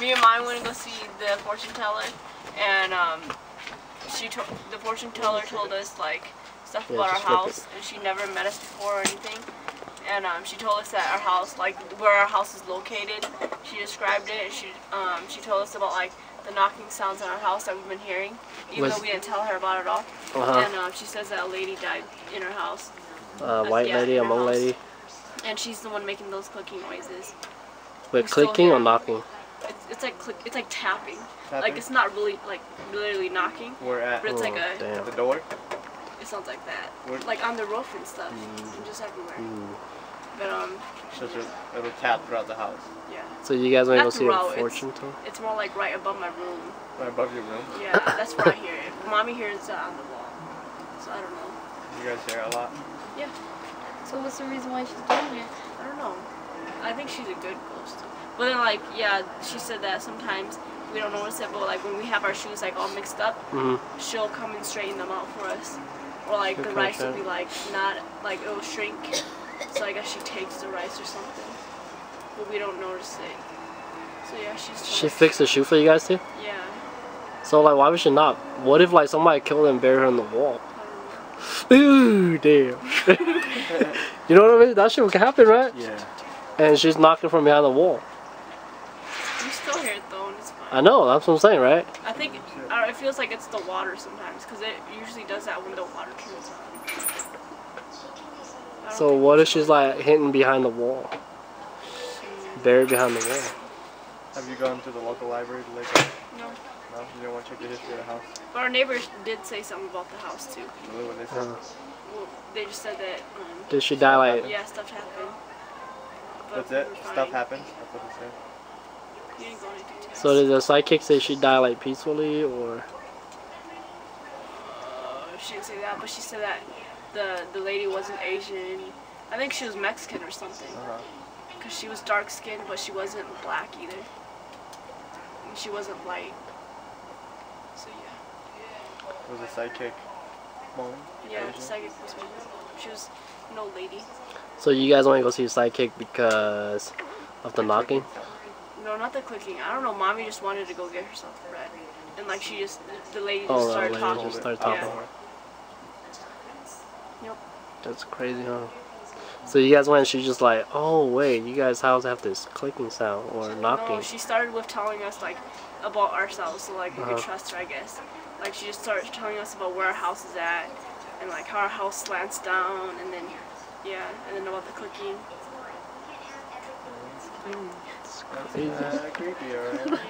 Me and mine went to go see the fortune teller, and the fortune teller told us like stuff about our house, and she never met us before or anything. And she told us that our house, like where our house is located, she described it, and she told us about like the knocking sounds in our house that we've been hearing, even though we didn't tell her about it all. And she says that a lady died in her house. White lady, a Hmong lady. And she's the one making those clicking noises. Wait, clicking or knocking? It's like tapping. Like it's not really like literally knocking. Where at? But it's like at the door. It sounds like that. Like on the roof and stuff, and just everywhere. But So it'll tap throughout the house. Yeah. So you guys want to go see a fortune teller? It's more like right above my room. Right above your room? Yeah, that's where I hear it. Mommy hears it on the wall. So I don't know. You guys hear a lot? Yeah. So what's the reason why she's doing it? I don't know. I think she's a good ghost. But then like, yeah, she said that sometimes we don't notice it, but like when we have our shoes like all mixed up, she'll come and straighten them out for us. Or like the rice will be like not, like it will shrink. So I guess she takes the rice or something. But we don't notice it. So yeah, she fixed the shoe for you guys too? Yeah. So like, why would she not? What if like somebody killed her and buried her in the wall? Ooh, damn. You know what I mean? That shit can happen, right? Yeah. And she's knocking from behind the wall. You still hear it though, and it's fine. I know, that's what I'm saying, right? I think it feels like it's the water sometimes, because it usually does that when the water turns on. So what if she's like hitting behind the wall? Buried behind the wall. Have you gone to the local library to look at? No. No? You don't want to check the history of the house? But our neighbors did say something about the house too. Really? What they said? Well, they just said that. Did she die like? Yeah, stuff happened. That's it? Stuff happened? That's what they said? You didn't go into details. So did the psychic say she died like peacefully, or? She didn't say that, but she said that the lady wasn't Asian. I think she was Mexican or something. Because she was dark skinned, but she wasn't black either. And she wasn't white. So yeah. Was a psychic Hmong? Yeah, the psychic was Hmong. She was an old lady. So you guys want to go see a psychic because of the knocking? No, not the clicking. I don't know. Mommy just wanted to go get herself bread, and like the lady just started talking. Yeah. Yep. That's crazy, huh? So you guys went, she's just like, oh wait, you guys' house have this clicking sound or knocking. No, she started with telling us like about ourselves, so like we could trust her, I guess. Like she just started telling us about where our house is at, and like how our house slants down, and then and then about the clicking. That's creepy, alright?